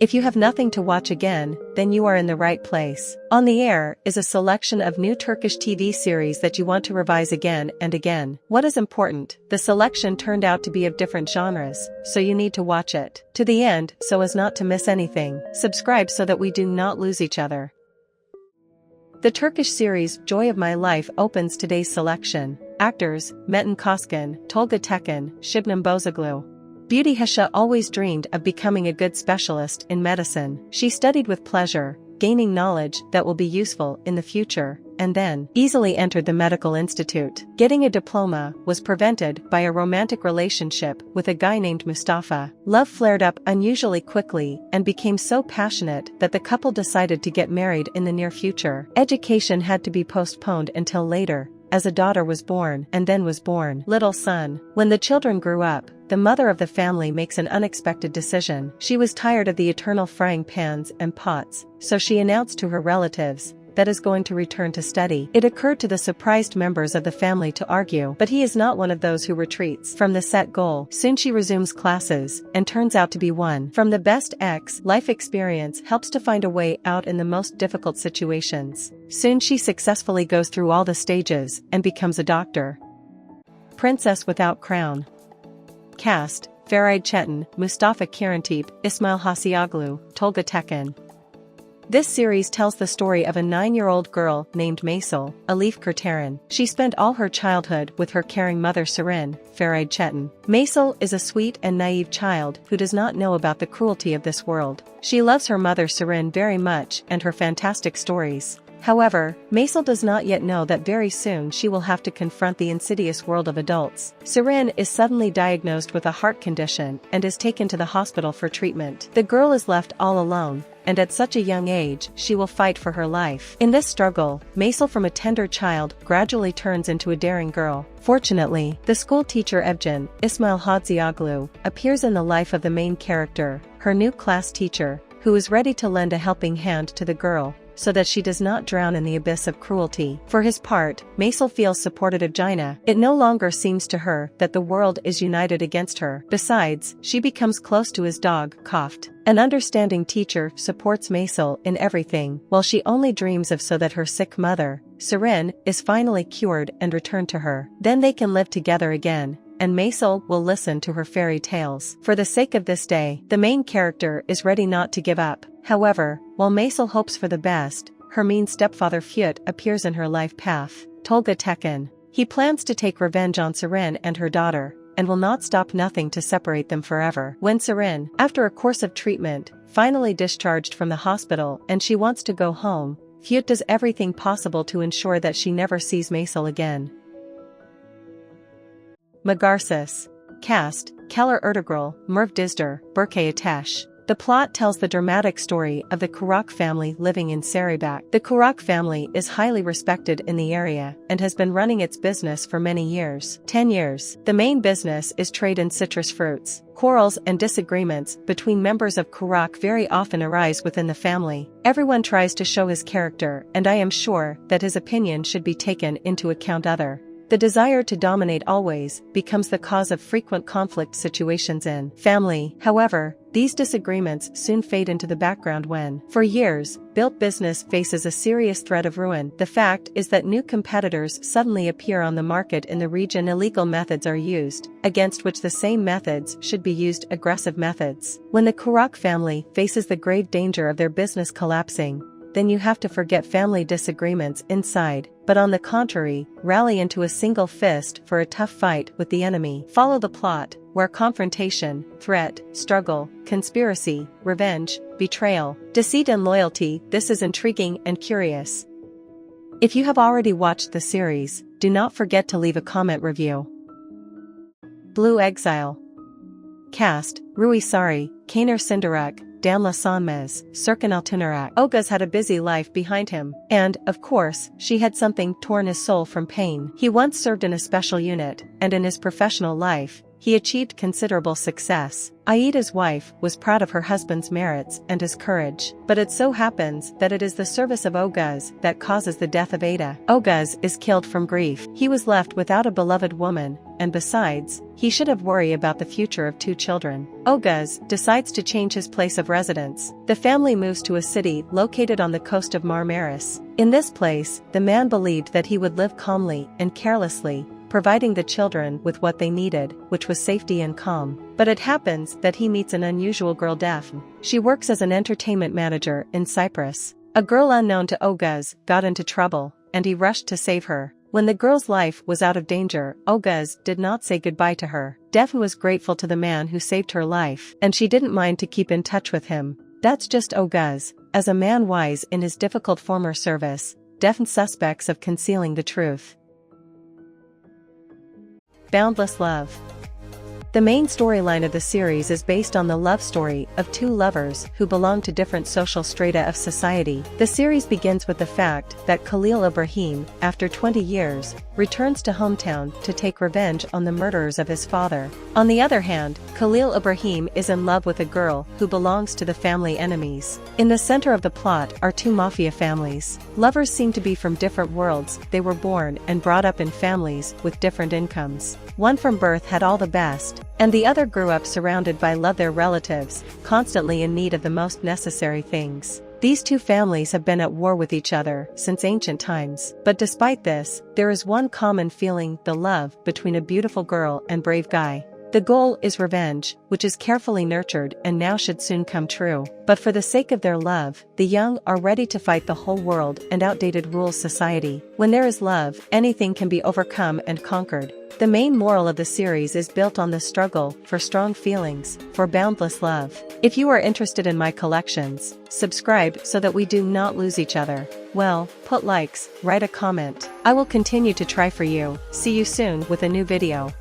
If you have nothing to watch again, then you are in the right place. On the Air is a selection of new Turkish TV series that you want to revise again and again. What is important? The selection turned out to be of different genres, so you need to watch it to the end so as not to miss anything. Subscribe so that we do not lose each other. The Turkish series Joy of My Life opens today's selection. Actors: Metin Koskin, Tolga Tekin, Shibnem Bozoglu. Beauty Hasha always dreamed of becoming a good specialist in medicine. She studied with pleasure, gaining knowledge that will be useful in the future, and then easily entered the medical institute. Getting a diploma was prevented by a romantic relationship with a guy named Mustafa. Love flared up unusually quickly and became so passionate that the couple decided to get married in the near future. Education had to be postponed until later, as a daughter was born, and then was born little son. When the children grew up, the mother of the family makes an unexpected decision. She was tired of the eternal frying pans and pots, so she announced to her relatives that is going to return to study. It occurred to the surprised members of the family to argue, but he is not one of those who retreats from the set goal. Soon she resumes classes, and turns out to be one from the best. Life experience helps to find a way out in the most difficult situations. Soon she successfully goes through all the stages and becomes a doctor. Princess Without Crown. Cast: Feray Çetin, Mustafa Kirantip, Ismail Hasioglu, Tolga Tekin. This series tells the story of a 9-year-old girl named Maysel, Elif Kurtaran. She spent all her childhood with her caring mother Serin, Feray Çetin. Maysel is a sweet and naive child who does not know about the cruelty of this world. She loves her mother Serin very much and her fantastic stories. However, Maysel does not yet know that very soon she will have to confront the insidious world of adults. Serin is suddenly diagnosed with a heart condition and is taken to the hospital for treatment. The girl is left all alone, and at such a young age she will fight for her life. In this struggle, Maysel from a tender child gradually turns into a daring girl. Fortunately, the school teacher Evgen, Ismail Hasioglu, appears in the life of the main character, her new class teacher, who is ready to lend a helping hand to the girl, so that she does not drown in the abyss of cruelty. For his part, Maysel feels supported of Gina. It no longer seems to her that the world is united against her. Besides, she becomes close to his dog, Koft. An understanding teacher supports Maysel in everything, while she only dreams of so that her sick mother, Serin, is finally cured and returned to her. Then they can live together again, and Maysel will listen to her fairy tales. For the sake of this day, the main character is ready not to give up. However, while Maysel hopes for the best, her mean stepfather Fyut appears in her life path, Tolga Tekin. He plans to take revenge on Serin and her daughter, and will not stop nothing to separate them forever. When Serin, after a course of treatment, finally discharged from the hospital and she wants to go home, Fyut does everything possible to ensure that she never sees Maysel again. Magarsis. Cast: Keller Ertugrul, Merve Dizdar, Berkay Ateş. The plot tells the dramatic story of the Korok family living in Sarıybak. The Korok family is highly respected in the area and has been running its business for many years. 10 years. The main business is trade in citrus fruits. Quarrels and disagreements between members of Korok very often arise within the family. Everyone tries to show his character, and I am sure that his opinion should be taken into account. The desire to dominate always becomes the cause of frequent conflict situations in family. However, these disagreements soon fade into the background when, for years, built business faces a serious threat of ruin. The fact is that new competitors suddenly appear on the market in the region. Illegal methods are used, against which the same methods should be used. Aggressive methods. When the Korok family faces the grave danger of their business collapsing, then you have to forget family disagreements inside, but on the contrary, rally into a single fist for a tough fight with the enemy. Follow the plot, where confrontation, threat, struggle, conspiracy, revenge, betrayal, deceit and loyalty. This is intriguing and curious. If you have already watched the series, do not forget to leave a comment review. Blue Exile. Cast: Rui Sari, Kaner Sindarak, Damla Sanmez, Serkan Altunarak. Oguz had a busy life behind him, and, of course, she had something torn his soul from pain. He once served in a special unit, and in his professional life, he achieved considerable success. Aida's wife was proud of her husband's merits and his courage, but it so happens that it is the service of Oguz that causes the death of Ada. Oguz is killed from grief. He was left without a beloved woman, and besides, he should have worry about the future of 2 children. Oguz decides to change his place of residence. The family moves to a city located on the coast of Marmaris. In this place, the man believed that he would live calmly and carelessly, providing the children with what they needed, which was safety and calm. But it happens that he meets an unusual girl Daphne. She works as an entertainment manager in Cyprus. A girl unknown to Oguz got into trouble, and he rushed to save her. When the girl's life was out of danger, Oguz did not say goodbye to her. Daphne was grateful to the man who saved her life, and she didn't mind to keep in touch with him. That's just Oguz. As a man wise in his difficult former service, Daphne suspects of concealing the truth. Boundless love. The main storyline of the series is based on the love story of 2 lovers who belong to different social strata of society. The series begins with the fact that Khalil Ibrahim, after 20 years, returns to hometown to take revenge on the murderers of his father. On the other hand, Khalil Ibrahim is in love with a girl who belongs to the family enemies. In the center of the plot are 2 mafia families. Lovers seem to be from different worlds. They were born and brought up in families with different incomes. One from birth had all the best, and the other grew up surrounded by their relatives, constantly in need of the most necessary things. These 2 families have been at war with each other since ancient times. But despite this, there is one common feeling: the love between a beautiful girl and brave guy. The goal is revenge, which is carefully nurtured and now should soon come true. But for the sake of their love, the young are ready to fight the whole world and outdated rules society. When there is love, anything can be overcome and conquered. The main moral of the series is built on the struggle for strong feelings, for boundless love. If you are interested in my collections, subscribe so that we do not lose each other. Well, put likes, write a comment. I will continue to try for you. See you soon with a new video.